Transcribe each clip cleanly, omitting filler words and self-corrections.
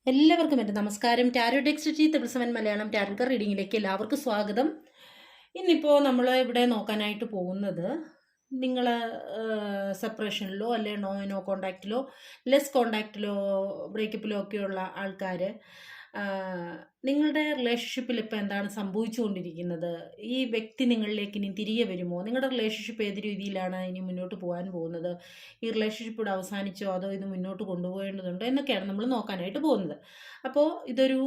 എല്ലാവർക്കും എൻ്റെ നമസ്കാരം. ടാരോ ടെക്സ്റ്റ് 777 മലയാളം ടാരോ റീഡിങ്ങിലേക്ക് എല്ലാവർക്കും സ്വാഗതം. ഇന്നിപ്പോൾ നമ്മൾ ഇവിടെ നോക്കാനായിട്ട് പോകുന്നത് നിങ്ങൾ സെപ്പറേഷനിലോ അല്ലെ നോ കോണ്ടാക്റ്റിലോ ലെസ് കോണ്ടാക്റ്റിലോ ബ്രേക്കപ്പിലോ ഒക്കെയുള്ള ആൾക്കാർ നിങ്ങളുടെ റിലേഷൻഷിപ്പിൽ ഇപ്പോൾ എന്താണ് സംഭവിച്ചുകൊണ്ടിരിക്കുന്നത്, ഈ വ്യക്തി നിങ്ങളിലേക്ക് ഇനി തിരികെ വരുമോ, നിങ്ങളുടെ റിലേഷൻഷിപ്പ് ഏത് രീതിയിലാണ് ഇനി മുന്നോട്ട് പോകാൻ പോകുന്നത്, ഈ റിലേഷൻഷിപ്പ് ഇവിടെ അവസാനിച്ചോ അതോ ഇത് മുന്നോട്ട് കൊണ്ടുപോകേണ്ടതുണ്ടോ എന്നൊക്കെയാണ് നമ്മൾ നോക്കാനായിട്ട് പോകുന്നത്. അപ്പോൾ ഇതൊരു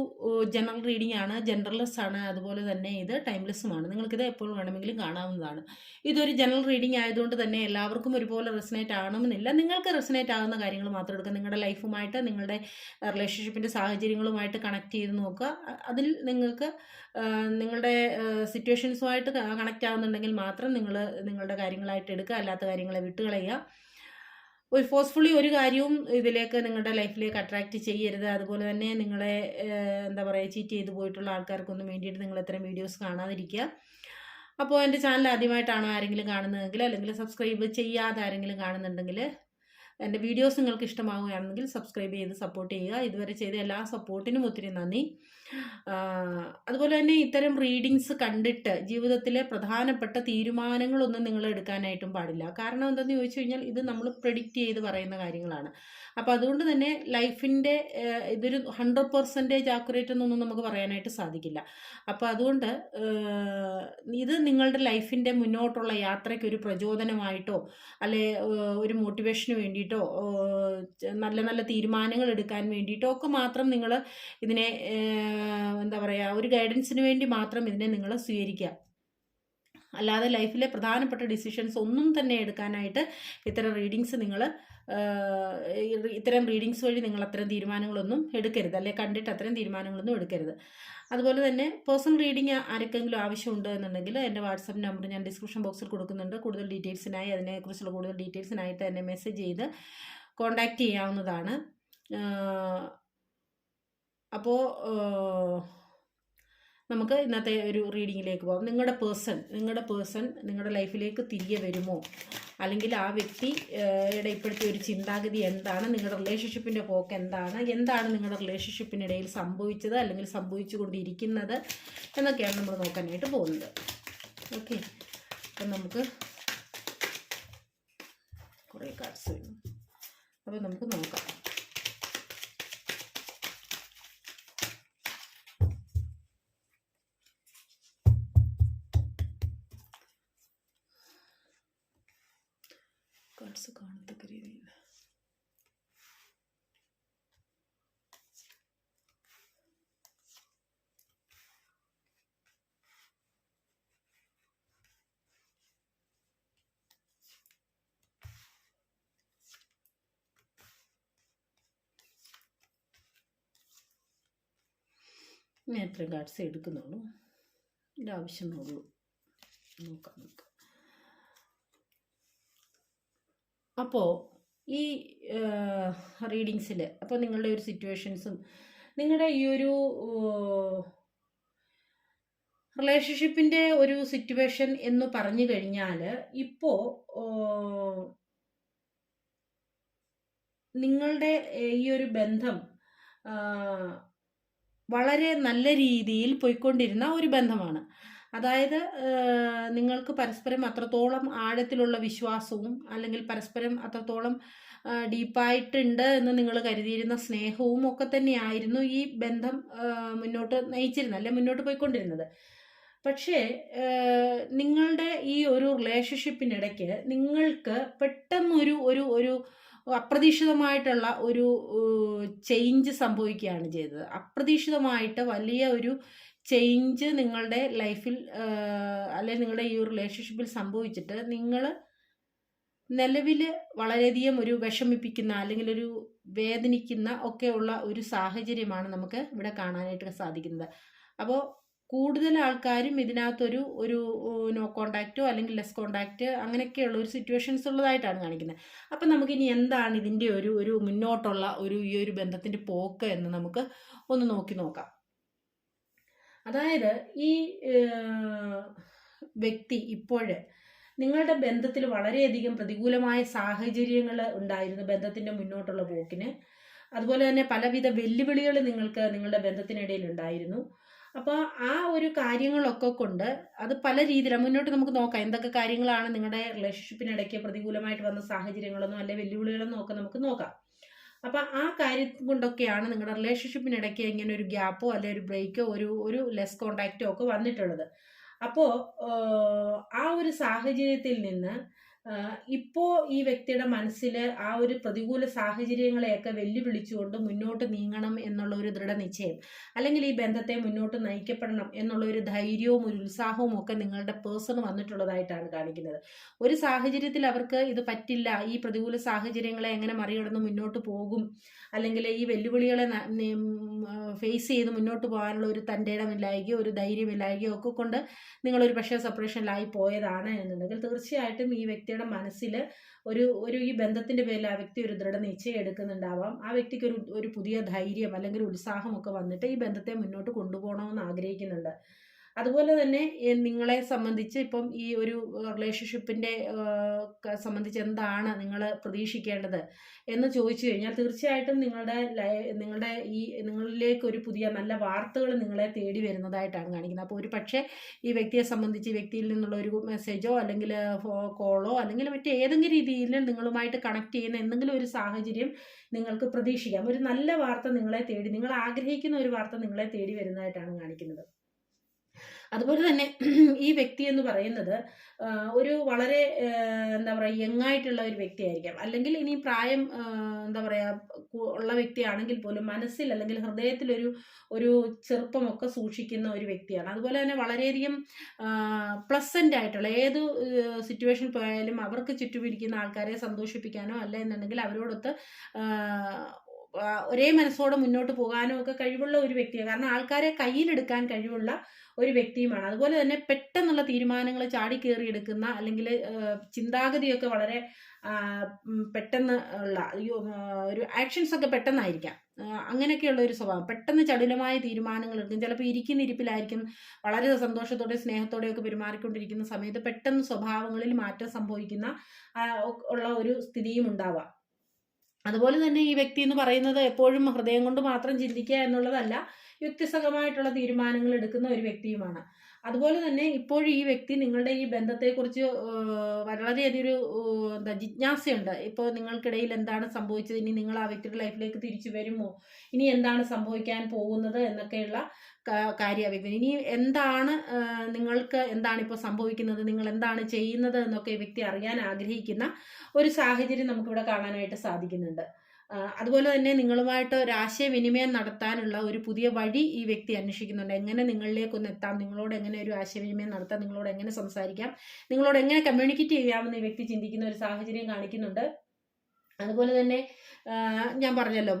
ജനറൽ റീഡിംഗ് ആണ്, ജനറൽലെസ് ആണ്, അതുപോലെ തന്നെ ഇത് ടൈംലെസ്സുമാണ്. നിങ്ങൾക്കിത് എപ്പോൾ വേണമെങ്കിലും കാണാവുന്നതാണ്. ഇതൊരു ജനറൽ റീഡിംഗ് ആയതുകൊണ്ട് തന്നെ എല്ലാവർക്കും ഒരുപോലെ റെസനേറ്റ് ആകണമെന്നില്ല. നിങ്ങൾക്ക് റെസനേറ്റ് ആകുന്ന കാര്യങ്ങൾ മാത്രം എടുക്കുക. നിങ്ങളുടെ ലൈഫുമായിട്ട് നിങ്ങളുടെ റിലേഷൻഷിപ്പിൻ്റെ സാഹചര്യങ്ങളുമായിട്ട് കണക്ട് ചെയ്ത് നോക്കുക. അതിൽ നിങ്ങൾക്ക് നിങ്ങളുടെ സിറ്റുവേഷൻസുമായിട്ട് കണക്റ്റ് ആകുന്നുണ്ടെങ്കിൽ മാത്രം നിങ്ങളുടെ കാര്യങ്ങളായിട്ട് എടുക്കുക, അല്ലാത്ത കാര്യങ്ങളെ വിട്ടുകളയുക. ഒരു ഫോഴ്സ്ഫുള്ളി ഒരു കാര്യവും ഇതിലേക്ക് നിങ്ങളുടെ ലൈഫിലേക്ക് അട്രാക്റ്റ് ചെയ്യരുത്. അതുപോലെ തന്നെ നിങ്ങളെ എന്താ പറയുക, ചീറ്റ് ചെയ്ത് പോയിട്ടുള്ള ആൾക്കാർക്കൊന്നും വേണ്ടിയിട്ട് നിങ്ങൾ ഇത്തരം വീഡിയോസ് കാണാതിരിക്കുക. അപ്പോൾ എൻ്റെ ചാനൽ ആദ്യമായിട്ടാണ് ആരെങ്കിലും കാണുന്നതെങ്കിൽ, അല്ലെങ്കിൽ സബ്സ്ക്രൈബ് ചെയ്യാതെ ആരെങ്കിലും കാണുന്നുണ്ടെങ്കിൽ, എൻ്റെ വീഡിയോസ് നിങ്ങൾക്ക് ഇഷ്ടമാവുകയാണെങ്കിൽ സബ്സ്ക്രൈബ് ചെയ്ത് സപ്പോർട്ട് ചെയ്യുക. ഇതുവരെ ചെയ്ത എല്ലാ സപ്പോർട്ടിനും ഒത്തിരി നന്ദി. അതുപോലെ തന്നെ ഇത്തരം റീഡിങ്സ് കണ്ടിട്ട് ജീവിതത്തിലെ പ്രധാനപ്പെട്ട തീരുമാനങ്ങളൊന്നും നിങ്ങൾ എടുക്കാനായിട്ടും പാടില്ല. കാരണം എന്തെന്ന് ചോദിച്ചു കഴിഞ്ഞാൽ ഇത് നമ്മൾ പ്രെഡിക്റ്റ് ചെയ്ത് പറയുന്ന കാര്യങ്ങളാണ്. അപ്പോൾ അതുകൊണ്ട് തന്നെ ലൈഫിൻ്റെ ഇതൊരു 100% ആക്യുറേറ്റ് എന്നൊന്നും നമുക്ക് പറയാനായിട്ട് സാധിക്കില്ല. അപ്പോൾ അതുകൊണ്ട് ഇത് നിങ്ങളുടെ ലൈഫിൻ്റെ മുന്നോട്ടുള്ള യാത്രയ്ക്ക് ഒരു പ്രചോദനമായിട്ടോ അല്ലെ ഒരു മോട്ടിവേഷന് വേണ്ടിയിട്ടോ നല്ല നല്ല തീരുമാനങ്ങൾ എടുക്കാൻ വേണ്ടിയിട്ടോ ഒക്കെ മാത്രം നിങ്ങൾ ഇതിനെ എന്താ പറയുക, ഒരു ഗൈഡൻസിന് വേണ്ടി മാത്രം ഇതിനെ നിങ്ങൾ സ്വീകരിക്കുക. അല്ലാതെ ലൈഫിലെ പ്രധാനപ്പെട്ട ഡിസിഷൻസ് ഒന്നും തന്നെ എടുക്കാനായിട്ട് ഇത്തരം റീഡിങ്സ് വഴി നിങ്ങൾ അത്തരം തീരുമാനങ്ങളൊന്നും എടുക്കരുത്, അല്ലെ കണ്ടിട്ട് അത്തരം തീരുമാനങ്ങളൊന്നും എടുക്കരുത്. അതുപോലെ തന്നെ പേഴ്സണൽ റീഡിങ് ആർക്കെങ്കിലും ആവശ്യമുണ്ട് എന്നുണ്ടെങ്കിൽ എൻ്റെ വാട്സപ്പ് നമ്പർ ഞാൻ ഡിസ്ക്രിപ്ഷൻ ബോക്സിൽ കൊടുക്കുന്നുണ്ട്. കൂടുതൽ ഡീറ്റെയിൽസിനായി, അതിനെക്കുറിച്ചുള്ള കൂടുതൽ ഡീറ്റെയിൽസിനായിട്ട് എന്നെ മെസ്സേജ് ചെയ്ത് കോൺടാക്റ്റ് ചെയ്യാവുന്നതാണ്. അപ്പോൾ നമുക്ക് ഇന്നത്തെ ഒരു റീഡിങ്ങിലേക്ക് പോകാം. നിങ്ങളുടെ പേഴ്സൺ നിങ്ങളുടെ ലൈഫിലേക്ക് തിരികെ വരുമോ, അല്ലെങ്കിൽ ആ വ്യക്തിയുടെ ഇപ്പോഴത്തെ ഒരു ചിന്താഗതി എന്താണ്, നിങ്ങളുടെ റിലേഷൻഷിപ്പിൻ്റെ പോക്ക് എന്താണ് നിങ്ങളുടെ റിലേഷൻഷിപ്പിനിടയിൽ സംഭവിച്ചത് അല്ലെങ്കിൽ സംഭവിച്ചു കൊണ്ടിരിക്കുന്നത് എന്നൊക്കെയാണ് നമ്മൾ നോക്കാനായിട്ട് പോകുന്നത്. ഓക്കെ, അപ്പം നമുക്ക് കുറേ കാർഡ്സ് വരും. അപ്പോൾ നമുക്ക് നോക്കാം. കാർഡ്സ് കാണത്തക്ക രീതിയിൽ ഞാൻ എത്രയും കാർഡ്സ് എടുക്കുന്നുള്ളൂ, ഇതിൻ്റെ ആവശ്യമുള്ളൂ. നോക്കാം നമുക്ക്. അപ്പോൾ ഈ റീഡിങ്സിൽ അപ്പോൾ നിങ്ങളുടെ ഒരു സിറ്റുവേഷൻസും നിങ്ങളുടെ ഈ ഒരു റിലേഷൻഷിപ്പിൻ്റെ ഒരു സിറ്റുവേഷൻ എന്ന് പറഞ്ഞു കഴിഞ്ഞാൽ, ഇപ്പോൾ നിങ്ങളുടെ ഈ ഒരു ബന്ധം വളരെ നല്ല രീതിയിൽ പോയിക്കൊണ്ടിരുന്ന ഒരു ബന്ധമാണ്. അതായത് നിങ്ങൾക്ക് പരസ്പരം അത്രത്തോളം ആഴത്തിലുള്ള വിശ്വാസവും അല്ലെങ്കിൽ പരസ്പരം അത്രത്തോളം ഡീപ്പായിട്ടുണ്ട് എന്ന് നിങ്ങൾ കരുതിയിരുന്ന സ്നേഹവും ഒക്കെ തന്നെയായിരുന്നു ഈ ബന്ധം മുന്നോട്ട് നയിച്ചിരുന്നത്, അല്ലെ മുന്നോട്ട് പോയിക്കൊണ്ടിരുന്നത്. പക്ഷേ നിങ്ങളുടെ ഈ ഒരു റിലേഷൻഷിപ്പിനിടയ്ക്ക് നിങ്ങൾക്ക് പെട്ടെന്നൊരു ഒരു ഒരു അപ്രതീക്ഷിതമായിട്ടുള്ള ഒരു ചേഞ്ച് സംഭവിക്കുകയാണ് ചെയ്തത്. അപ്രതീക്ഷിതമായിട്ട് വലിയ ഒരു ചേഞ്ച് നിങ്ങളുടെ ലൈഫിൽ അല്ലെങ്കിൽ നിങ്ങളുടെ ഈ ഒരു റിലേഷൻഷിപ്പിൽ സംഭവിച്ചിട്ട് നിങ്ങൾ നിലവിൽ വളരെയധികം ഒരു വിഷമിപ്പിക്കുന്ന അല്ലെങ്കിൽ ഒരു വേദനിക്കുന്ന ഒക്കെയുള്ള ഒരു സാഹചര്യമാണ് നമുക്ക് ഇവിടെ കാണാനായിട്ട് സാധിക്കുന്നത്. അപ്പോൾ കൂടുതൽ ആൾക്കാരും ഇതിനകത്തൊരു നോ കോണ്ടാക്റ്റോ അല്ലെങ്കിൽ ലെസ് കോണ്ടാക്റ്റ് അങ്ങനെയൊക്കെയുള്ള ഒരു സിറ്റുവേഷൻസ് ഉള്ളതായിട്ടാണ് കാണിക്കുന്നത്. അപ്പം നമുക്കിനി എന്താണ് ഇതിൻ്റെ ഒരു മുന്നോട്ടുള്ള ഈ ഒരു ബന്ധത്തിൻ്റെ പോക്ക് എന്ന് നമുക്ക് ഒന്ന് നോക്കാം. അതായത് ഈ വ്യക്തി ഇപ്പോഴ് നിങ്ങളുടെ ബന്ധത്തിൽ വളരെയധികം പ്രതികൂലമായ സാഹചര്യങ്ങൾ ഉണ്ടായിരുന്നു ബന്ധത്തിൻ്റെ മുന്നോട്ടുള്ള പോക്കിന്. അതുപോലെ തന്നെ പലവിധ വെല്ലുവിളികൾ നിങ്ങൾക്ക് നിങ്ങളുടെ ബന്ധത്തിനിടയിൽ ഉണ്ടായിരുന്നു. അപ്പോൾ ആ ഒരു കാര്യങ്ങളൊക്കെ കൊണ്ട് അത് പല രീതിയിലാണ് മുന്നോട്ട് നമുക്ക് നോക്കാം. എന്തൊക്കെ കാര്യങ്ങളാണ് നിങ്ങളുടെ റിലേഷൻഷിപ്പിനിടയ്ക്ക് പ്രതികൂലമായിട്ട് വന്ന സാഹചര്യങ്ങളെന്നോ അല്ലെ വെല്ലുവിളികളെന്നോ ഒക്കെ നമുക്ക് നോക്കാം. അപ്പം ആ കാര്യം കൊണ്ടൊക്കെയാണ് നിങ്ങളുടെ റിലേഷൻഷിപ്പിനിടയ്ക്ക് ഇങ്ങനെ ഒരു ഗ്യാപ്പോ അല്ലെ ഒരു ബ്രേക്കോ ഒരു ലെസ് കോണ്ടാക്റ്റോ ഒക്കെ വന്നിട്ടുള്ളത്. അപ്പോൾ ആ ഒരു സാഹചര്യത്തിൽ നിന്ന് ഇപ്പോ ഈ വ്യക്തിയുടെ മനസ്സിൽ ആ ഒരു പ്രതികൂല സാഹചര്യങ്ങളെയൊക്കെ വെല്ലുവിളിച്ചുകൊണ്ട് മുന്നോട്ട് നീങ്ങണം എന്നുള്ള ഒരു ദൃഢനിശ്ചയം, അല്ലെങ്കിൽ ഈ ബന്ധത്തെ മുന്നോട്ട് നയിക്കപ്പെടണം എന്നുള്ള ഒരു ധൈര്യവും ഒരു ഉത്സാഹവും ഒക്കെ നിങ്ങളുടെ പേഴ്സൺ വന്നിട്ടുള്ളതായിട്ടാണ് കാണിക്കുന്നത്. ഒരു സാഹചര്യത്തിൽ അവർക്ക് ഇത് പറ്റില്ല, ഈ പ്രതികൂല സാഹചര്യങ്ങളെ എങ്ങനെ മറികടന്ന് മുന്നോട്ട് പോകും, അല്ലെങ്കിൽ ഈ വെല്ലുവിളികളെ ഫേസ് ചെയ്ത് മുന്നോട്ട് പോകാനുള്ള ഒരു തൻ്റെ ഇടമില്ലായ്കയോ ഒരു ധൈര്യമില്ലായ്കയോ ഒക്കെ കൊണ്ട് നിങ്ങളൊരു പക്ഷേ സെപ്പറേഷനിലായി പോയതാണ് എന്നുണ്ടെങ്കിൽ തീർച്ചയായിട്ടും ഈ വ്യക്തിയുടെ മനസ്സിൽ ഒരു ഈ ബന്ധത്തിൻ്റെ പേരിൽ ആ വ്യക്തി ഒരു ദൃഢനിശ്ചയം എടുക്കുന്നുണ്ടാവാം. ആ വ്യക്തിക്ക് ഒരു പുതിയ ധൈര്യം അല്ലെങ്കിൽ ഉത്സാഹമൊക്കെ വന്നിട്ട് ഈ ബന്ധത്തെ മുന്നോട്ട് കൊണ്ടുപോകണമെന്ന് ആഗ്രഹിക്കുന്നുണ്ട്. അതുപോലെ തന്നെ നിങ്ങളെ സംബന്ധിച്ച് ഇപ്പം ഈ ഒരു റിലേഷൻഷിപ്പിൻ്റെ സംബന്ധിച്ച് എന്താണ് നിങ്ങൾ പ്രതീക്ഷിക്കേണ്ടത് എന്ന് ചോദിച്ചു കഴിഞ്ഞാൽ തീർച്ചയായിട്ടും നിങ്ങളുടെ നിങ്ങളിലേക്ക് ഒരു പുതിയ നല്ല വാർത്തകൾ നിങ്ങളെ തേടി വരുന്നതായിട്ടാണ് കാണിക്കുന്നത്. അപ്പോൾ ഒരു പക്ഷേ ഈ വ്യക്തിയെ സംബന്ധിച്ച് ഈ വ്യക്തിയിൽ നിന്നുള്ള ഒരു മെസ്സേജോ അല്ലെങ്കിൽ കോളോ അല്ലെങ്കിൽ മറ്റേതെങ്കിലും രീതിയിൽ നിങ്ങളുമായിട്ട് കണക്ട് ചെയ്യുന്ന എന്തെങ്കിലും ഒരു സാഹചര്യം നിങ്ങൾക്ക് പ്രതീക്ഷിക്കാം. ഒരു നല്ല വാർത്ത നിങ്ങളെ തേടി, നിങ്ങൾ ആഗ്രഹിക്കുന്ന ഒരു വാർത്ത നിങ്ങളെ തേടി വരുന്നതായിട്ടാണ് കാണിക്കുന്നത്. അതുപോലെ തന്നെ ഈ വ്യക്തി എന്ന് പറയുന്നത് ഒരു വളരെ എന്താ പറയുക യങ്ങായിട്ടുള്ള ഒരു വ്യക്തിയായിരിക്കാം, അല്ലെങ്കിൽ ഇനി പ്രായം എന്താ പറയുക ഉള്ള വ്യക്തിയാണെങ്കിൽ പോലും മനസ്സിൽ അല്ലെങ്കിൽ ഹൃദയത്തിലൊരു ചെറുപ്പമൊക്കെ സൂക്ഷിക്കുന്ന ഒരു വ്യക്തിയാണ്. അതുപോലെ തന്നെ വളരെയധികം പ്ലസൻ്റ് ആയിട്ടുള്ള ഏത് സിറ്റുവേഷൻ പോയാലും അവർക്ക് ചുറ്റുമിരിക്കുന്ന ആൾക്കാരെ സന്തോഷിപ്പിക്കാനോ അല്ല എന്നുണ്ടെങ്കിൽ അവരോടൊത്ത് ഒരേ മനസ്സോടെ മുന്നോട്ട് പോകാനും ഒക്കെ കഴിവുള്ള ഒരു വ്യക്തിയാണ്. കാരണം ആൾക്കാരെ കയ്യിലെടുക്കാൻ കഴിവുള്ള ഒരു വ്യക്തിയുമാണ്. അതുപോലെ തന്നെ പെട്ടെന്നുള്ള തീരുമാനങ്ങൾ ചാടിക്കേറി എടുക്കുന്ന, അല്ലെങ്കിൽ ചിന്താഗതിയൊക്കെ വളരെ പെട്ടെന്ന് ഉള്ള ഒരു ആക്ഷൻസ് ഒക്കെ പെട്ടെന്നായിരിക്കാം. അങ്ങനെയൊക്കെയുള്ള ഒരു സ്വഭാവം, പെട്ടെന്ന് ചടുലമായ തീരുമാനങ്ങൾ എടുക്കും. ചിലപ്പോൾ ഇരിക്കുന്ന ഇരിപ്പിലായിരിക്കും വളരെ സന്തോഷത്തോടെ സ്നേഹത്തോടെയൊക്കെ പെരുമാറിക്കൊണ്ടിരിക്കുന്ന സമയത്ത് പെട്ടെന്ന് സ്വഭാവങ്ങളിൽ മാറ്റം സംഭവിക്കുന്ന ഉള്ള ഒരു സ്ഥിതിയും ഉണ്ടാവാം. അതുപോലെ തന്നെ ഈ വ്യക്തി എന്ന് പറയുന്നത് എപ്പോഴും ഹൃദയം കൊണ്ട് മാത്രം ചിന്തിക്കുക എന്നുള്ളതല്ല, യുക്തിസഹമായിട്ടുള്ള തീരുമാനങ്ങൾ എടുക്കുന്ന ഒരു വ്യക്തിയുമാണ്. അതുപോലെ തന്നെ ഇപ്പോഴും ഈ വ്യക്തി നിങ്ങളുടെ ഈ ബന്ധത്തെക്കുറിച്ച് വളരെയധികം ഒരു ജിജ്ഞാസയുണ്ട്. ഇപ്പോൾ നിങ്ങൾക്കിടയിൽ എന്താണ് സംഭവിച്ചത്, ഇനി നിങ്ങൾ ആ വ്യക്തിയുടെ ലൈഫിലേക്ക് തിരിച്ചു വരുമോ, ഇനി എന്താണ് സംഭവിക്കാൻ പോകുന്നത് എന്നൊക്കെയുള്ള കാര്യമാണ്. ഇനി എന്താണ് നിങ്ങൾക്ക് എന്താണ് ഇപ്പോൾ സംഭവിക്കുന്നത്, നിങ്ങൾ എന്താണ് ചെയ്യുന്നത് എന്നൊക്കെ ഈ വ്യക്തി അറിയാൻ ആഗ്രഹിക്കുന്ന ഒരു സാഹചര്യം നമുക്കിവിടെ കാണാനായിട്ട് സാധിക്കുന്നുണ്ട്. അതുപോലെ തന്നെ നിങ്ങളുമായിട്ട് ഒരു ആശയവിനിമയം നടത്താനുള്ള ഒരു പുതിയ വഴി ഈ വ്യക്തി അന്വേഷിക്കുന്നുണ്ട്. എങ്ങനെ നിങ്ങളിലേക്കൊന്ന് എത്താം, നിങ്ങളോട് എങ്ങനെ ഒരു ആശയവിനിമയം നടത്താം, നിങ്ങളോട് എങ്ങനെ സംസാരിക്കാം, നിങ്ങളോട് എങ്ങനെ കമ്മ്യൂണിക്കേറ്റ് ചെയ്യാമെന്ന് ഈ വ്യക്തി ചിന്തിക്കുന്ന ഒരു സാഹചര്യം കാണിക്കുന്നുണ്ട്. അതുപോലെ തന്നെ ഞാൻ പറഞ്ഞല്ലോ,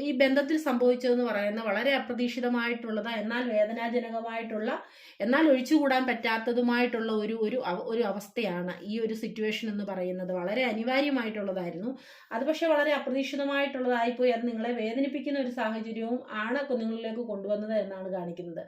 ഈ ബന്ധത്തിൽ സംഭവിച്ചതെന്ന് പറയുന്ന വളരെ അപ്രതീക്ഷിതമായിട്ടുള്ളത്, എന്നാൽ വേദനാജനകമായിട്ടുള്ള, എന്നാൽ ഒഴിച്ചുകൂടാൻ പറ്റാത്തതുമായിട്ടുള്ള ഒരു അവസ്ഥയാണ് ഈ ഒരു സിറ്റുവേഷൻ എന്ന് പറയുന്നത്. വളരെ അനിവാര്യമായിട്ടുള്ളതായിരുന്നു അത്, പക്ഷെ വളരെ അപ്രതീക്ഷിതമായിട്ടുള്ളതായിപ്പോയി. അത് നിങ്ങളെ വേദനിപ്പിക്കുന്ന ഒരു സാഹചര്യവും ആണ് നിങ്ങളിലേക്ക് കൊണ്ടുവന്നത് എന്നാണ് കാണിക്കുന്നത്.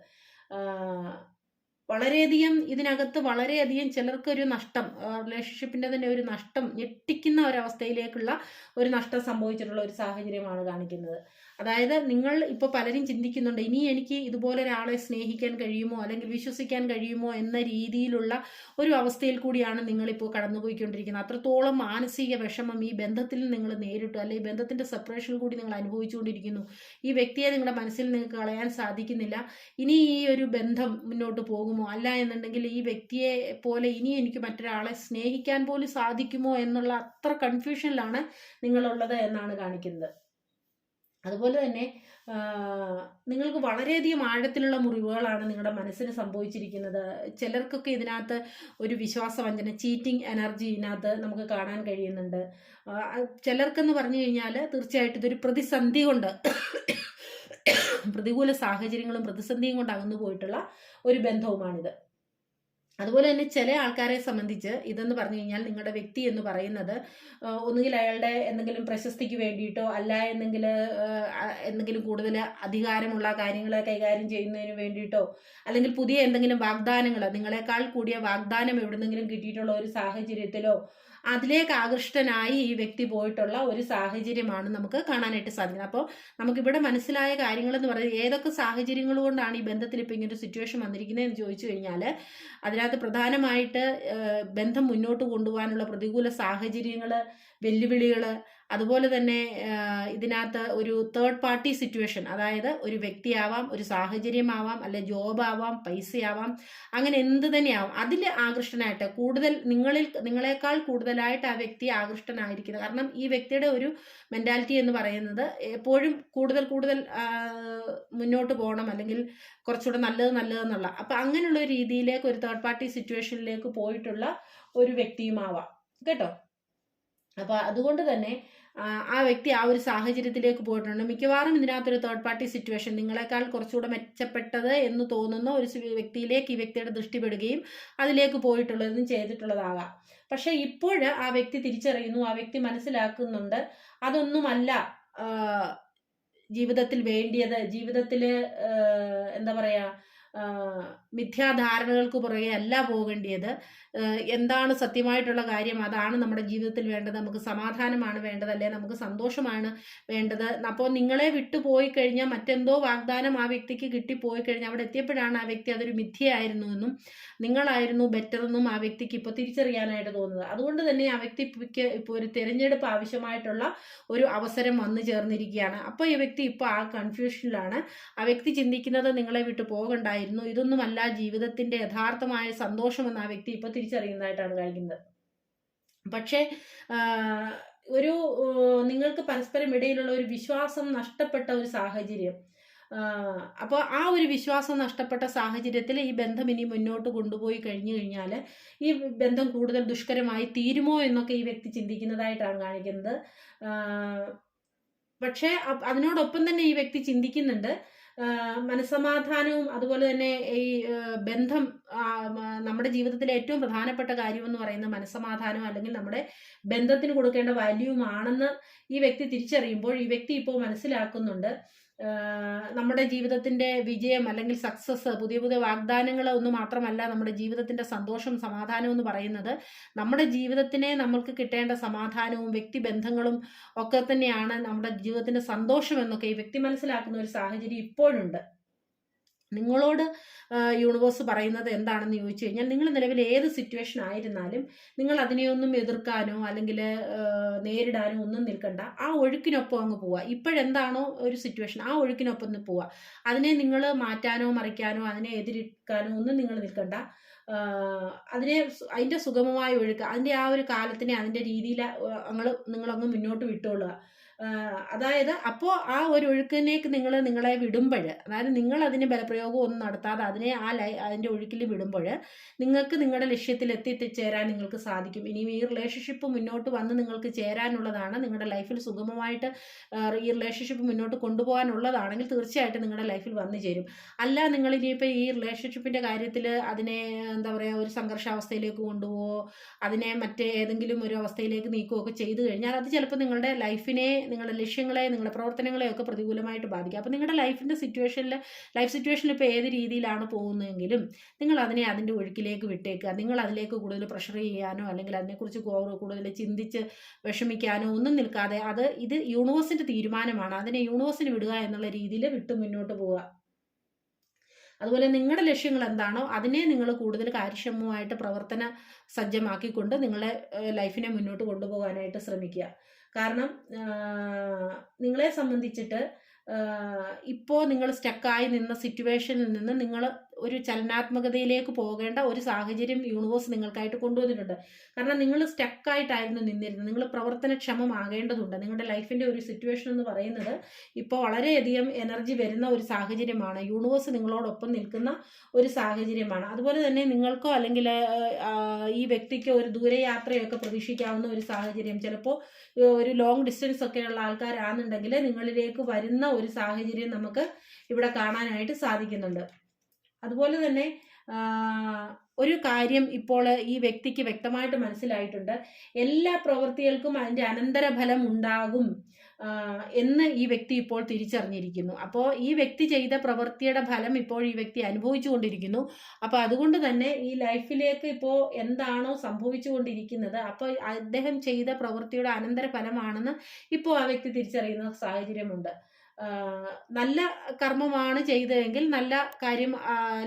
വളരെയധികം ഇതിനകത്ത് വളരെയധികം ചിലർക്കൊരു നഷ്ടം, റിലേഷൻഷിപ്പിൻ്റെ തന്നെ ഒരു നഷ്ടം, ഞെട്ടിക്കുന്ന ഒരവസ്ഥയിലേക്കുള്ള ഒരു നഷ്ടം സംഭവിച്ചിട്ടുള്ള ഒരു സാഹചര്യമാണ് കാണിക്കുന്നത്. അതായത് നിങ്ങൾ ഇപ്പോൾ പലരും ചിന്തിക്കുന്നുണ്ട്, ഇനി എനിക്ക് ഇതുപോലെ ഒരാളെ സ്നേഹിക്കാൻ കഴിയുമോ അല്ലെങ്കിൽ വിശ്വസിക്കാൻ കഴിയുമോ എന്ന രീതിയിലുള്ള ഒരു അവസ്ഥയിൽ കൂടിയാണ് നിങ്ങളിപ്പോൾ കടന്നുപോയിക്കൊണ്ടിരിക്കുന്നത്. അത്രത്തോളം മാനസിക വിഷമം ഈ ബന്ധത്തിൽ നിങ്ങൾ നേരിട്ടു, അല്ലെങ്കിൽ ഈ ബന്ധത്തിൻ്റെ സെപ്പറേഷൻ കൂടി നിങ്ങൾ അനുഭവിച്ചുകൊണ്ടിരിക്കുന്നു. ഈ വ്യക്തിയെ നിങ്ങളുടെ മനസ്സിൽ നിങ്ങൾക്ക് കളയാൻ സാധിക്കുന്നില്ല. ഇനി ഈ ഒരു ബന്ധം മുന്നോട്ട് പോകുമോ, അല്ല എന്നുണ്ടെങ്കിൽ ഈ വ്യക്തിയെ പോലെ ഇനി എനിക്ക് മറ്റൊരാളെ സ്നേഹിക്കാൻ പോലും സാധിക്കുമോ എന്നുള്ള അത്ര കൺഫ്യൂഷനിലാണ് നിങ്ങളുള്ളത് എന്നാണ് കാണിക്കുന്നത്. അതുപോലെ തന്നെ നിങ്ങൾക്ക് വളരെയധികം ആഴത്തിലുള്ള മുറിവുകളാണ് നിങ്ങളുടെ മനസ്സിന് സംഭവിച്ചിരിക്കുന്നത്. ചിലർക്കൊക്കെ ഇതിനകത്ത് ഒരു വിശ്വാസവഞ്ചന, ചീറ്റിംഗ് എനർജി ഇതിനകത്ത് നമുക്ക് കാണാൻ കഴിയുന്നുണ്ട്. ചിലർക്കെന്ന് പറഞ്ഞു കഴിഞ്ഞാൽ തീർച്ചയായിട്ടും ഇതൊരു പ്രതിസന്ധി കൊണ്ട്, പ്രതികൂല സാഹചര്യങ്ങളും പ്രതിസന്ധിയും കൊണ്ട് അകന്നു പോയിട്ടുള്ള ഒരു ബന്ധവുമാണിത്. അതുപോലെ തന്നെ ചില ആൾക്കാരെ സംബന്ധിച്ച് ഇതെന്ന് പറഞ്ഞു കഴിഞ്ഞാൽ നിങ്ങളുടെ വ്യക്തി എന്ന് പറയുന്നത് ഒന്നുകിൽ അയാളുടെ എന്തെങ്കിലും പ്രശസ്തിക്ക് വേണ്ടിയിട്ടോ, അല്ല എന്നെങ്കിൽ എന്തെങ്കിലും കൂടുതൽ അധികാരമുള്ള കാര്യങ്ങളെ കൈകാര്യം ചെയ്യുന്നതിന് വേണ്ടിയിട്ടോ, അല്ലെങ്കിൽ പുതിയ എന്തെങ്കിലും വാഗ്ദാനങ്ങൾ, നിങ്ങളെക്കാൾ കൂടിയ വാഗ്ദാനം എവിടെന്നെങ്കിലും കിട്ടിയിട്ടുള്ള ഒരു സാഹചര്യത്തിലോ, അതിലേക്ക് ആകൃഷ്ടനായി ഈ വ്യക്തി പോയിട്ടുള്ള ഒരു സാഹചര്യമാണ് നമുക്ക് കാണാനായിട്ട് സാധിക്കുന്നത്. അപ്പോൾ നമുക്കിവിടെ മനസ്സിലായ കാര്യങ്ങളെന്ന് പറയുന്നത് ഏതൊക്കെ സാഹചര്യങ്ങൾ കൊണ്ടാണ് ഈ ബന്ധത്തിൽ ഇപ്പോൾ ഇങ്ങനൊരു സിറ്റുവേഷൻ വന്നിരിക്കുന്നത് എന്ന് ചോദിച്ചു കഴിഞ്ഞാൽ അതിനകത്ത് പ്രധാനമായിട്ട് ബന്ധം മുന്നോട്ട് കൊണ്ടുപോകാനുള്ള പ്രതികൂല സാഹചര്യങ്ങൾ, വെല്ലുവിളികൾ, അതുപോലെ തന്നെ ഇതിനകത്ത് ഒരു തേർഡ് പാർട്ടി സിറ്റുവേഷൻ, അതായത് ഒരു വ്യക്തിയാവാം, ഒരു സാഹചര്യമാവാം, അല്ലെ ജോബാവാം, പൈസയാവാം, അങ്ങനെ എന്ത് തന്നെയാവാം, അതിൽ ആകൃഷ്ടനായിട്ട് കൂടുതൽ നിങ്ങളെക്കാൾ കൂടുതലായിട്ട് ആ വ്യക്തി ആകൃഷ്ടനായിരിക്കുന്നത്. കാരണം ഈ വ്യക്തിയുടെ ഒരു മെൻറ്റാലിറ്റി എന്ന് പറയുന്നത് എപ്പോഴും കൂടുതൽ മുന്നോട്ട് പോകണം, അല്ലെങ്കിൽ കുറച്ചുകൂടെ നല്ലതെന്നുള്ള, അപ്പം അങ്ങനെയുള്ള ഒരു രീതിയിലേക്ക് ഒരു തേർഡ് പാർട്ടി സിറ്റുവേഷനിലേക്ക് പോയിട്ടുള്ള ഒരു വ്യക്തിയുമാവാം കേട്ടോ. അപ്പോൾ അതുകൊണ്ട് തന്നെ ആ വ്യക്തി ആ ഒരു സാഹചര്യത്തിലേക്ക് പോയിട്ടുണ്ട്. മിക്കവാറും ഇതിനകത്തൊരു തേർഡ് പാർട്ടി സിറ്റുവേഷൻ, നിങ്ങളെക്കാൾ കുറച്ചുകൂടെ മെച്ചപ്പെട്ടത് എന്ന് തോന്നുന്ന ഒരു വ്യക്തിയിലേക്ക് ഈ വ്യക്തിയുടെ ദൃഷ്ടിപ്പെടുകയും അതിലേക്ക് പോയിട്ടുള്ളതും ചെയ്തിട്ടുള്ളതാകാം. പക്ഷെ ഇപ്പോൾ ആ വ്യക്തി തിരിച്ചറിയുന്നു, ആ വ്യക്തി മനസ്സിലാക്കുന്നുണ്ട് അതൊന്നുമല്ല ജീവിതത്തിൽ വേണ്ടിയത്. ജീവിതത്തിൽ എന്താ പറയുക, മിഥ്യാധാരണകൾക്ക് പുറകെ അല്ല പോകേണ്ടത്. എന്താണ് സത്യമായിട്ടുള്ള കാര്യം അതാണ് നമ്മുടെ ജീവിതത്തിൽ വേണ്ടത്. നമുക്ക് സമാധാനമാണ് വേണ്ടത്, അല്ലെ നമുക്ക് സന്തോഷമാണ് വേണ്ടത്. അപ്പോൾ നിങ്ങളെ വിട്ടുപോയി കഴിഞ്ഞാൽ മറ്റെന്തോ വാഗ്ദാനം ആ വ്യക്തിക്ക് കിട്ടിപ്പോയി കഴിഞ്ഞാൽ അവിടെ എത്തിയപ്പോഴാണ് ആ വ്യക്തി അതൊരു മിഥ്യയായിരുന്നു എന്നും നിങ്ങളായിരുന്നു ബെറ്റർ എന്നും ആ വ്യക്തിക്ക് ഇപ്പോൾ തിരിച്ചറിയാനായിട്ട് തോന്നുന്നത്. അതുകൊണ്ട് തന്നെ ആ വ്യക്തിക്ക് ഇപ്പോൾ ഒരു തിരഞ്ഞെടുപ്പ് ആവശ്യമായിട്ടുള്ള ഒരു അവസരം വന്നു ചേർന്നിരിക്കുകയാണ്. അപ്പോൾ ഈ വ്യക്തി ഇപ്പോൾ ആ കൺഫ്യൂഷനിലാണ്. ആ വ്യക്തി ചിന്തിക്കുന്നത് നിങ്ങളെ വിട്ടു പോകണ്ടായിരുന്നു, ഇതൊന്നുമല്ല ജീവിതത്തിന്റെ യഥാർത്ഥമായ സന്തോഷമെന്ന് ആ വ്യക്തി ഇപ്പോൾ തിരിച്ചറിയുന്നതായിട്ടാണ് കാണിക്കുന്നത്. പക്ഷേ ഒരു നിങ്ങൾക്ക് പരസ്പരം ഇടയിലുള്ള ഒരു വിശ്വാസം നഷ്ടപ്പെട്ട ഒരു സാഹചര്യം, അപ്പോൾ ആ ഒരു വിശ്വാസം നഷ്ടപ്പെട്ട സാഹചര്യത്തിൽ ഈ ബന്ധം ഇനി മുന്നോട്ട് കൊണ്ടുപോയി കഴിഞ്ഞാൽ ഈ ബന്ധം കൂടുതൽ ദുഷ്കരമായി തീരുമോ എന്നൊക്കെ ഈ വ്യക്തി ചിന്തിക്കുന്നതായിട്ടാണ് കാണിക്കുന്നത്. പക്ഷേ അതിനോടൊപ്പം തന്നെ ഈ വ്യക്തി ചിന്തിക്കുന്നുണ്ട് മനസ്സമാധാനവും, അതുപോലെ തന്നെ ഈ ബന്ധം, നമ്മുടെ ജീവിതത്തിലെ ഏറ്റവും പ്രധാനപ്പെട്ട കാര്യമെന്ന് പറയുന്നത് മനസ്സമാധാനം, അല്ലെങ്കിൽ നമ്മുടെ ബന്ധത്തിന് കൊടുക്കേണ്ട വാല്യൂമാണെന്ന് ഈ വ്യക്തി തിരിച്ചറിയുമ്പോൾ ഈ വ്യക്തി ഇപ്പോൾ മനസ്സിലാക്കുന്നുണ്ട് നമ്മുടെ ജീവിതത്തിന്റെ വിജയം അല്ലെങ്കിൽ സക്സസ്, പുതിയ വാഗ്ദാനങ്ങൾ ഒന്നും മാത്രമല്ല നമ്മുടെ ജീവിതത്തിന്റെ സന്തോഷം, സമാധാനം എന്ന് പറയുന്നത്. നമ്മുടെ ജീവിതത്തിനെ നമ്മൾക്ക് കിട്ടേണ്ട സമാധാനവും വ്യക്തിബന്ധങ്ങളും ഒക്കെ തന്നെയാണ് നമ്മുടെ ജീവിതത്തിന്റെ സന്തോഷം എന്നൊക്കെ ഈ വ്യക്തി മനസ്സിലാക്കുന്ന ഒരു സാഹചര്യം ഇപ്പോഴുണ്ട്. നിങ്ങളോട് യൂണിവേഴ്സ് പറയുന്നത് എന്താണെന്ന് ചോദിച്ചു കഴിഞ്ഞാൽ, നിങ്ങൾ നിലവിൽ ഏത് സിറ്റുവേഷൻ ആയിരുന്നാലും നിങ്ങൾ അതിനെയൊന്നും എതിർക്കാനോ അല്ലെങ്കിൽ നേരിടാനോ ഒന്നും നിൽക്കണ്ട. ആ ഒഴുക്കിനൊപ്പം അങ്ങ് പോവുക. ഇപ്പോഴെന്താണോ ഒരു സിറ്റുവേഷൻ ആ ഒഴുക്കിനൊപ്പം പോവുക. അതിനെ നിങ്ങൾ മാറ്റാനോ മറിക്കാനോ അതിനെ എതിർക്കാനോ ഒന്നും നിങ്ങൾ നിൽക്കണ്ട. അതിൻ്റെ സുഗമമായ ഒഴുക്ക്, അതിൻ്റെ ആ ഒരു കാലത്തിനെ അതിൻ്റെ രീതിയിൽ നിങ്ങളങ്ങ് മുന്നോട്ട് വിട്ടോളുക. അതായത് അപ്പോൾ ആ ഒരു ഒഴുക്കിനേക്ക് നിങ്ങളെ വിടുമ്പോൾ, അതായത് നിങ്ങൾ അതിന് ബലപ്രയോഗം ഒന്നും നടത്താതെ അതിനെ അതിൻ്റെ ഒഴുക്കിൽ വിടുമ്പോൾ നിങ്ങൾക്ക് നിങ്ങളുടെ ലക്ഷ്യത്തിൽ എത്തിച്ചേരാൻ നിങ്ങൾക്ക് സാധിക്കും. ഇനിയും ഈ റിലേഷൻഷിപ്പ് മുന്നോട്ട് വന്ന് നിങ്ങൾക്ക് ചേരാനുള്ളതാണ്, നിങ്ങളുടെ ലൈഫിൽ സുഗമമായിട്ട് ഈ റിലേഷൻഷിപ്പ് മുന്നോട്ട് കൊണ്ടുപോകാനുള്ളതാണെങ്കിൽ തീർച്ചയായിട്ടും നിങ്ങളുടെ ലൈഫിൽ വന്നു ചേരും. അല്ല, നിങ്ങൾ ഇനിയിപ്പോൾ ഈ റിലേഷൻഷിപ്പിൻ്റെ കാര്യത്തിൽ അതിനെ എന്താ പറയുക ഒരു സംഘർഷാവസ്ഥയിലേക്ക് കൊണ്ടുപോകുമോ അതിനെ മറ്റേതെങ്കിലും ഒരു അവസ്ഥയിലേക്ക് നീക്കുകയൊക്കെ ചെയ്തു കഴിഞ്ഞാൽ അത് ചിലപ്പോൾ നിങ്ങളുടെ ലൈഫിനെ, നിങ്ങളുടെ ലക്ഷ്യങ്ങളെ, നിങ്ങളുടെ പ്രവർത്തനങ്ങളെ ഒക്കെ പ്രതികൂലമായിട്ട് ബാധിക്കും. അപ്പോൾ നിങ്ങളുടെ ലൈഫ് സിറ്റുവേഷനിൽ ഇപ്പോൾ ഏത് രീതിയിലാണ് പോകുന്നതെങ്കിലും നിങ്ങൾ അതിനെ അതിൻ്റെ ഒഴുക്കിലേക്ക് വിട്ടേക്കുക. നിങ്ങൾ അതിലേക്ക് കൂടുതൽ പ്രഷർ ചെയ്യാനോ അല്ലെങ്കിൽ അതിനെക്കുറിച്ച് കൂടുതൽ ചിന്തിച്ച് വിഷമിക്കാനോ ഒന്നും നിൽക്കാതെ ഇത് യൂണിവേഴ്സിൻ്റെ തീരുമാനമാണ്, അതിനെ യൂണിവേഴ്സിന് വിടുക എന്നുള്ള രീതിയിൽ വിട്ടു മുന്നോട്ട് പോവുക. അതുപോലെ നിങ്ങളുടെ ലക്ഷ്യങ്ങൾ എന്താണോ അതിനെ നിങ്ങൾ കൂടുതൽ കാര്യക്ഷമമായിട്ട് പ്രവർത്തന സജ്ജമാക്കിക്കൊണ്ട് നിങ്ങളെ ലൈഫിനെ മുന്നോട്ട് കൊണ്ടുപോകാനായിട്ട് ശ്രമിക്കുക. കാരണം നിങ്ങളെ സംബന്ധിച്ചിട്ട് ഇപ്പോൾ നിങ്ങൾ സ്റ്റക്കായി നിന്ന സിറ്റുവേഷനിൽ നിന്ന് നിങ്ങൾ ഒരു ചലനാത്മകതയിലേക്ക് പോകേണ്ട ഒരു സാഹചര്യം യൂണിവേഴ്സ് നിങ്ങൾക്കായിട്ട് കൊണ്ടുവന്നിട്ടുണ്ട്. കാരണം നിങ്ങൾ സ്റ്റക്കായിട്ടായിരുന്നു നിന്നിരുന്നത്, നിങ്ങൾ പ്രവർത്തനക്ഷമമാകേണ്ടതുണ്ട്. നിങ്ങളുടെ ലൈഫിൻ്റെ ഒരു സിറ്റുവേഷൻ എന്ന് പറയുന്നത് ഇപ്പോൾ വളരെയധികം എനർജി വരുന്ന ഒരു സാഹചര്യമാണ്, യൂണിവേഴ്സ് നിങ്ങളോടൊപ്പം നിൽക്കുന്ന ഒരു സാഹചര്യമാണ്. അതുപോലെ തന്നെ നിങ്ങൾക്കോ അല്ലെങ്കിൽ ഈ വ്യക്തിക്കോ ഒരു ദൂരയാത്രയൊക്കെ പ്രതീക്ഷിക്കാവുന്ന ഒരു സാഹചര്യം, ചിലപ്പോൾ ഒരു ലോങ് ഡിസ്റ്റൻസ് ഒക്കെയുള്ള ആൾക്കാരാണെന്നുണ്ടെങ്കിൽ നിങ്ങളിലേക്ക് വരുന്ന ഒരു സാഹചര്യം നമുക്ക് ഇവിടെ കാണാനായിട്ട് സാധിക്കുന്നുണ്ട്. അതുപോലെ തന്നെ ഒരു കാര്യം ഇപ്പോൾ ഈ വ്യക്തിക്ക് വ്യക്തമായിട്ട് മനസ്സിലായിട്ടുണ്ട്, എല്ലാ പ്രവൃത്തികൾക്കും അതിൻ്റെ അനന്തരഫലം ഉണ്ടാകും. എന്ന് ഈ വ്യക്തി ഇപ്പോൾ തിരിച്ചറിഞ്ഞിരിക്കുന്നു. അപ്പോൾ ഈ വ്യക്തി ചെയ്ത പ്രവൃത്തിയുടെ ഫലം ഇപ്പോൾ ഈ വ്യക്തി അനുഭവിച്ചു കൊണ്ടിരിക്കുന്നു. അപ്പോൾ അതുകൊണ്ട് തന്നെ ഈ ലൈഫിലേക്ക് ഇപ്പോൾ എന്താണോ സംഭവിച്ചു കൊണ്ടിരിക്കുന്നത്, അപ്പോൾ അദ്ദേഹം ചെയ്ത പ്രവൃത്തിയുടെ അനന്തര ഫലമാണെന്ന് ഇപ്പോൾ ആ വ്യക്തി തിരിച്ചറിയുന്ന സാഹചര്യമുണ്ട്. നല്ല കർമ്മമാണ് ചെയ്തതെങ്കിൽ നല്ല കാര്യം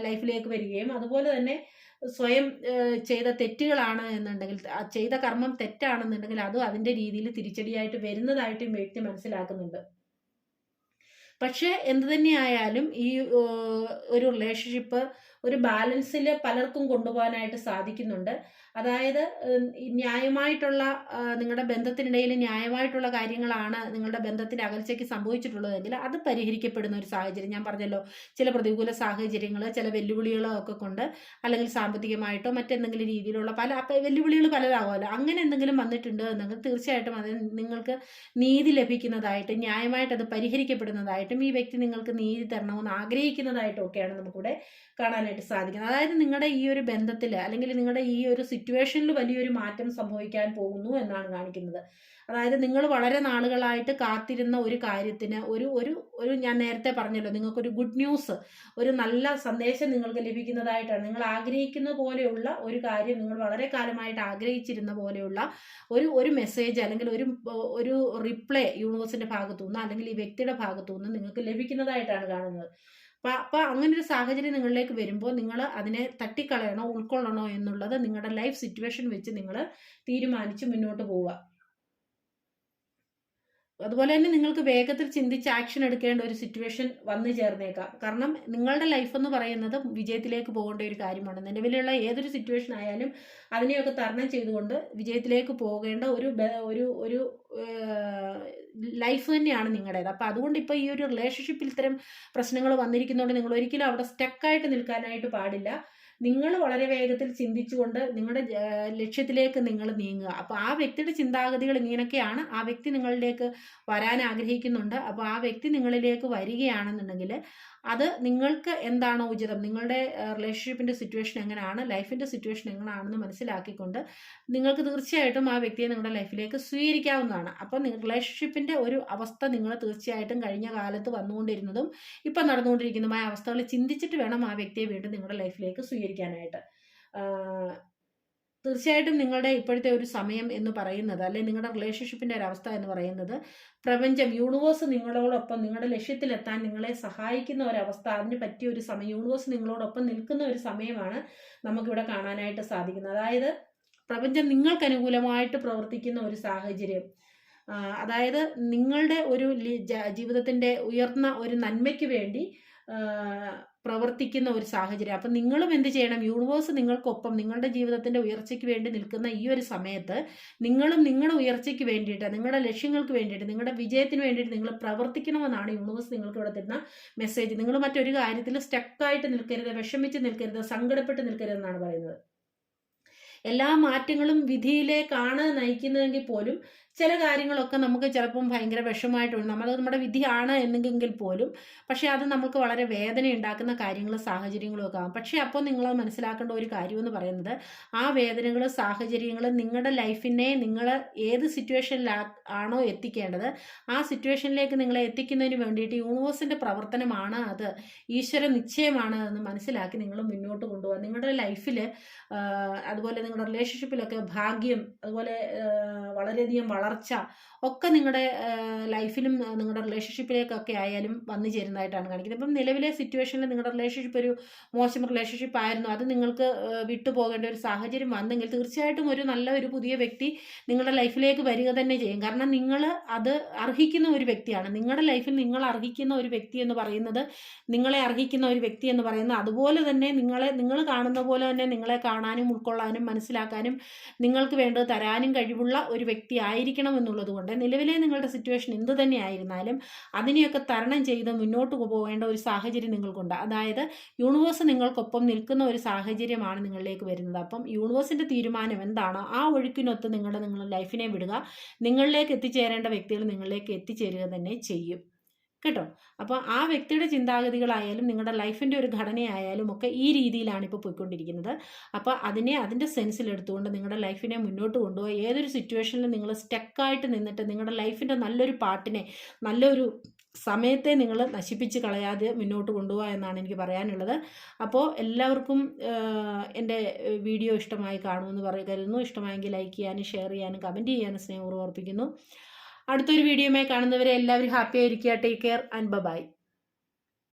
ലൈഫിലേക്ക് വരികയും, അതുപോലെ തന്നെ സ്വയം ചെയ്ത തെറ്റുകളാണ് എന്നുണ്ടെങ്കിൽ, ചെയ്ത കർമ്മം തെറ്റാണെന്നുണ്ടെങ്കിൽ അതും അതിൻ്റെ രീതിയിൽ തിരിച്ചടിയായിട്ട് വരുന്നതായിട്ട് ഈ വ്യക്തി മനസ്സിലാക്കുന്നുണ്ട്. പക്ഷേ എന്ത് തന്നെയായാലും ഈ ഒരു റിലേഷൻഷിപ്പ് ഒരു ബാലൻസിൽ പലർക്കും കൊണ്ടുപോകാനായിട്ട് സാധിക്കുന്നുണ്ട്. അതായത് ന്യായമായിട്ടുള്ള നിങ്ങളുടെ ബന്ധത്തിനിടയിൽ ന്യായമായിട്ടുള്ള കാര്യങ്ങളാണ് നിങ്ങളുടെ ബന്ധത്തിൻ്റെ അകൽച്ചയ്ക്ക് സംഭവിച്ചിട്ടുള്ളതെങ്കിൽ അത് പരിഹരിക്കപ്പെടുന്ന ഒരു സാഹചര്യം. ഞാൻ പറഞ്ഞല്ലോ, ചില പ്രതികൂല സാഹചര്യങ്ങൾ, ചില വെല്ലുവിളികളോ ഒക്കെ കൊണ്ട്, അല്ലെങ്കിൽ സാമ്പത്തികമായിട്ടോ മറ്റെന്തെങ്കിലും രീതിയിലുള്ള വെല്ലുവിളികൾ പലതാകുമല്ലോ, അങ്ങനെ എന്തെങ്കിലും വന്നിട്ടുണ്ട് എന്നെങ്കിൽ തീർച്ചയായിട്ടും അത് നിങ്ങൾക്ക് നീതി ലഭിക്കുന്നതായിട്ട്, ന്യായമായിട്ട് അത് പരിഹരിക്കപ്പെടുന്നതായിട്ടും, ഈ വ്യക്തി നിങ്ങൾക്ക് നീതി തരണമെന്ന് ആഗ്രഹിക്കുന്നതായിട്ടും ഒക്കെയാണ് നമുക്കിവിടെ കാണാനായിട്ട് സാധിക്കുന്നത്. അതായത് നിങ്ങളുടെ ഈ ഒരു ബന്ധത്തിൽ അല്ലെങ്കിൽ നിങ്ങളുടെ ഈ ഒരു സിറ്റുവേഷനിൽ വലിയൊരു മാറ്റം സംഭവിക്കാൻ പോകുന്നു എന്നാണ് കാണിക്കുന്നത്. അതായത് നിങ്ങൾ വളരെ നാളുകളായിട്ട് കാത്തിരുന്ന ഒരു കാര്യത്തിന് ഒരു ഒരു ഒരു ഞാൻ നേരത്തെ പറഞ്ഞല്ലോ, നിങ്ങൾക്കൊരു ഗുഡ് ന്യൂസ്, ഒരു നല്ല സന്ദേശം നിങ്ങൾക്ക് ലഭിക്കുന്നതായിട്ടാണ്. നിങ്ങൾ ആഗ്രഹിക്കുന്ന പോലെയുള്ള ഒരു കാര്യം, നിങ്ങൾ വളരെ കാലമായിട്ട് ആഗ്രഹിച്ചിരുന്ന പോലെയുള്ള ഒരു മെസ്സേജ് അല്ലെങ്കിൽ ഒരു റിപ്ലൈ യൂണിവേഴ്സിന്റെ ഭാഗത്തു നിന്ന് അല്ലെങ്കിൽ ഈ വ്യക്തിയുടെ ഭാഗത്തു നിന്ന് നിങ്ങൾക്ക് ലഭിക്കുന്നതായിട്ടാണ് കാണുന്നത്. അപ്പം അങ്ങനെ ഒരു സാഹചര്യം നിങ്ങളിലേക്ക് വരുമ്പോൾ നിങ്ങൾ അതിനെ തട്ടിക്കളയണോ ഉൾക്കൊള്ളണോ എന്നുള്ളത് നിങ്ങളുടെ ലൈഫ് സിറ്റുവേഷൻ വെച്ച് നിങ്ങൾ തീരുമാനിച്ച് മുന്നോട്ട് പോവുക. അതുപോലെ തന്നെ നിങ്ങൾക്ക് വേഗത്തിൽ ചിന്തിച്ച് ആക്ഷൻ എടുക്കേണ്ട ഒരു സിറ്റുവേഷൻ വന്നു ചേർന്നേക്കാം. കാരണം നിങ്ങളുടെ ലൈഫ് എന്ന് പറയുന്നത് വിജയത്തിലേക്ക് പോകേണ്ട ഒരു കാര്യമാണ്. നിലവിലുള്ള ഏതൊരു സിറ്റുവേഷൻ ആയാലും അതിനെയൊക്കെ തരണം ചെയ്തുകൊണ്ട് വിജയത്തിലേക്ക് പോകേണ്ട ഒരു ലൈഫ് തന്നെയാണ് നിങ്ങളുടേത്. അപ്പം അതുകൊണ്ട് ഇപ്പോൾ ഈ ഒരു റിലേഷൻഷിപ്പിൽ ഇത്തരം പ്രശ്നങ്ങൾ വന്നിരിക്കുന്നതുകൊണ്ട് നിങ്ങൾ ഒരിക്കലും അവിടെ സ്റ്റക്കായിട്ട് നിൽക്കാനായിട്ട് പാടില്ല. നിങ്ങൾ വളരെ വേഗത്തിൽ ചിന്തിച്ചുകൊണ്ട് നിങ്ങളുടെ ലക്ഷ്യത്തിലേക്ക് നിങ്ങൾ നീങ്ങുക. അപ്പോൾ ആ വ്യക്തിയുടെ ചിന്താഗതികൾ ഇങ്ങനെയൊക്കെയാണ്. ആ വ്യക്തി നിങ്ങളിലേക്ക് വരാൻ ആഗ്രഹിക്കുന്നുണ്ട്. അപ്പോൾ ആ വ്യക്തി നിങ്ങളിലേക്ക് വരികയാണെന്നുണ്ടെങ്കിൽ അത് നിങ്ങൾക്ക് എന്താണോ ഉചിതം, നിങ്ങളുടെ റിലേഷൻഷിപ്പിൻ്റെ സിറ്റുവേഷൻ എങ്ങനെയാണ്, ലൈഫിൻ്റെ സിറ്റുവേഷൻ എങ്ങനെയാണെന്ന് മനസ്സിലാക്കിക്കൊണ്ട് നിങ്ങൾക്ക് തീർച്ചയായിട്ടും ആ വ്യക്തിയെ നിങ്ങളുടെ ലൈഫിലേക്ക് സ്വീകരിക്കാവുന്നതാണ്. അപ്പോൾ റിലേഷൻഷിപ്പിൻ്റെ ഒരു അവസ്ഥ നിങ്ങൾ തീർച്ചയായിട്ടും കഴിഞ്ഞ കാലത്ത് വന്നുകൊണ്ടിരുന്നതും ഇപ്പം നടന്നുകൊണ്ടിരിക്കുന്നതുമായ അവസ്ഥകൾ ചിന്തിച്ചിട്ട് വേണം ആ വ്യക്തിയെ വീണ്ടും നിങ്ങളുടെ ലൈഫിലേക്ക് സ്വീകരിക്കാനായിട്ട്. തീർച്ചയായിട്ടും നിങ്ങളുടെ ഇപ്പോഴത്തെ ഒരു സമയം എന്ന് പറയുന്നത്, അല്ലെങ്കിൽ നിങ്ങളുടെ റിലേഷൻഷിപ്പിൻ്റെ ഒരവസ്ഥ എന്ന് പറയുന്നത്, പ്രപഞ്ചം, യൂണിവേഴ്സ് നിങ്ങളോടൊപ്പം നിങ്ങളുടെ ലക്ഷ്യത്തിലെത്താൻ നിങ്ങളെ സഹായിക്കുന്ന ഒരവസ്ഥ, അതിന് പറ്റിയ ഒരു സമയം, യൂണിവേഴ്സ് നിങ്ങളോടൊപ്പം നിൽക്കുന്ന ഒരു സമയമാണ് നമുക്കിവിടെ കാണാനായിട്ട് സാധിക്കുന്നത്. അതായത് പ്രപഞ്ചം നിങ്ങൾക്ക് അനുകൂലമായിട്ട് പ്രവർത്തിക്കുന്ന ഒരു സാഹചര്യം, അതായത് നിങ്ങളുടെ ഒരു ജീവിതത്തിൻ്റെ ഉയർന്ന ഒരു നന്മയ്ക്ക് വേണ്ടി പ്രവർത്തിക്കുന്ന ഒരു സാഹചര്യം. അപ്പം നിങ്ങളും എന്ത് ചെയ്യണം? യൂണിവേഴ്സ് നിങ്ങൾക്കൊപ്പം നിങ്ങളുടെ ജീവിതത്തിൻ്റെ ഉയർച്ചയ്ക്ക് വേണ്ടി നിൽക്കുന്ന ഈ ഒരു സമയത്ത് നിങ്ങളും നിങ്ങളുടെ ഉയർച്ചയ്ക്ക് വേണ്ടിയിട്ട്, നിങ്ങളുടെ ലക്ഷ്യങ്ങൾക്ക് വേണ്ടിയിട്ട്, നിങ്ങളുടെ വിജയത്തിന് വേണ്ടിയിട്ട് നിങ്ങൾ പ്രവർത്തിക്കണമെന്നാണ് യൂണിവേഴ്സ് നിങ്ങൾക്ക് ഇവിടെ തരുന്ന മെസ്സേജ്. നിങ്ങൾ മറ്റൊരു കാര്യത്തിൽ സ്റ്റക്കായിട്ട് നിൽക്കരുത്, വിഷമിച്ച് നിൽക്കരുത്, സങ്കടപ്പെട്ട് നിൽക്കരുതെന്നാണ് പറയുന്നത്. എല്ലാ മാറ്റങ്ങളും വിധിയിലേക്കാണ് നയിക്കുന്നതെങ്കിൽ പോലും ചില കാര്യങ്ങളൊക്കെ നമുക്ക് ചിലപ്പം ഭയങ്കര വിഷമമായിട്ടുണ്ട്, നമ്മുടെ വിധിയാണ് എന്നെങ്കിൽ പോലും, പക്ഷേ അത് നമുക്ക് വളരെ വേദന ഉണ്ടാക്കുന്ന കാര്യങ്ങളും സാഹചര്യങ്ങളും ഒക്കെ ആകും. പക്ഷേ അപ്പോൾ നിങ്ങൾ മനസ്സിലാക്കേണ്ട ഒരു കാര്യമെന്ന് പറയുന്നത്, ആ വേദനകളും സാഹചര്യങ്ങളും നിങ്ങളുടെ ലൈഫിനെ നിങ്ങൾ ഏത് സിറ്റുവേഷനിലാണോ എത്തിക്കേണ്ടത് ആ സിറ്റുവേഷനിലേക്ക് നിങ്ങളെ എത്തിക്കുന്നതിന് വേണ്ടിയിട്ട് യൂണിവേഴ്സിൻ്റെ പ്രവർത്തനമാണ് അത്, ഈശ്വര നിശ്ചയമാണ് എന്ന് മനസ്സിലാക്കി നിങ്ങൾ മുന്നോട്ട് കൊണ്ടുപോകുക. നിങ്ങളുടെ ലൈഫിൽ അതുപോലെ നിങ്ങളുടെ റിലേഷൻഷിപ്പിലൊക്കെ ഭാഗ്യം, അതുപോലെ വളരെയധികം വളർച്ച ഒക്കെ നിങ്ങളുടെ ലൈഫിലും നിങ്ങളുടെ റിലേഷൻഷിപ്പിലേക്കൊക്കെ ആയാലും വന്നു ചേരുന്നതായിട്ടാണ് കാണിക്കുന്നത്. ഇപ്പം നിലവിലെ സിറ്റുവേഷനിൽ നിങ്ങളുടെ റിലേഷൻഷിപ്പ് ഒരു മോശം റിലേഷൻഷിപ്പ് ആയിരുന്നു, അത് നിങ്ങൾക്ക് വിട്ടുപോകേണ്ട ഒരു സാഹചര്യം വന്നെങ്കിൽ തീർച്ചയായിട്ടും ഒരു പുതിയ വ്യക്തി നിങ്ങളുടെ ലൈഫിലേക്ക് വരിക തന്നെ ചെയ്യും. കാരണം നിങ്ങൾ അത് അർഹിക്കുന്ന ഒരു വ്യക്തിയാണ്. നിങ്ങളുടെ ലൈഫിൽ നിങ്ങൾ അർഹിക്കുന്ന ഒരു വ്യക്തി എന്ന് പറയുന്നത്, നിങ്ങളെ അർഹിക്കുന്ന ഒരു വ്യക്തി എന്ന് പറയുന്നത്, അതുപോലെ തന്നെ നിങ്ങൾ കാണുന്ന പോലെ തന്നെ നിങ്ങളെ കാണാനും ഉൾക്കൊള്ളാനും മനസ്സിലാക്കാനും നിങ്ങൾക്ക് വേണ്ടത് തരാനും കഴിവുള്ള ഒരു വ്യക്തി ആയിരിക്കണം എന്നുള്ളത് കൊണ്ട് നിലവിലെ നിങ്ങളുടെ സിറ്റുവേഷൻ എന്ത് തന്നെ ആയിരുന്നാലും അതിനെയൊക്കെ തരണം ചെയ്ത് മുന്നോട്ട് പോകേണ്ട ഒരു സാഹചര്യം നിങ്ങൾക്കുണ്ട്. അതായത് യൂണിവേഴ്സ് നിങ്ങൾക്കൊപ്പം നിൽക്കുന്ന ഒരു സാഹചര്യമാണ് നിങ്ങളിലേക്ക് വരുന്നത്. അപ്പം യൂണിവേഴ്സിൻ്റെ തീരുമാനം എന്താണോ ആ ഒഴുക്കിനൊത്ത് നിങ്ങളുടെ ലൈഫിനെ വിടുക. നിങ്ങളിലേക്ക് എത്തിച്ചേരേണ്ട വ്യക്തികൾ നിങ്ങളിലേക്ക് എത്തിച്ചേരുക തന്നെ ചെയ്യും. കേട്ടോ. അപ്പോൾ ആ വ്യക്തിയുടെ ചിന്താഗതികളായാലും നിങ്ങളുടെ ലൈഫിൻ്റെ ഒരു ഘടനയായാലും ഒക്കെ ഈ രീതിയിലാണ് ഇപ്പോൾ പോയിക്കൊണ്ടിരിക്കുന്നത്. അപ്പോൾ അതിൻ്റെ സെൻസിലെടുത്തുകൊണ്ട് നിങ്ങളുടെ ലൈഫിനെ മുന്നോട്ട് കൊണ്ടുപോകുക. ഏതൊരു സിറ്റുവേഷനിലും നിങ്ങൾ സ്റ്റക്കായിട്ട് നിന്നിട്ട് നിങ്ങളുടെ ലൈഫിൻ്റെ നല്ലൊരു പാർട്ടിനെ, നല്ലൊരു സമയത്തെ നിങ്ങൾ നശിപ്പിച്ച് കളയാതെ മുന്നോട്ട് കൊണ്ടുപോകുക എന്നാണ് എനിക്ക് പറയാനുള്ളത്. അപ്പോൾ എല്ലാവർക്കും എൻ്റെ വീഡിയോ ഇഷ്ടമായി കാണുമെന്ന് കരുതുന്നു. ഇഷ്ടമായെങ്കിൽ ലൈക്ക് ചെയ്യാനും ഷെയർ ചെയ്യാനും കമൻറ്റ് ചെയ്യാനും സ്നേഹപൂർവ്വം ഓർപ്പിക്കുന്നു. അടുത്തൊരു വീഡിയോയുമായി കാണുന്നവരെ എല്ലാവരും ഹാപ്പി ആയിരിക്കുക. Take care and by.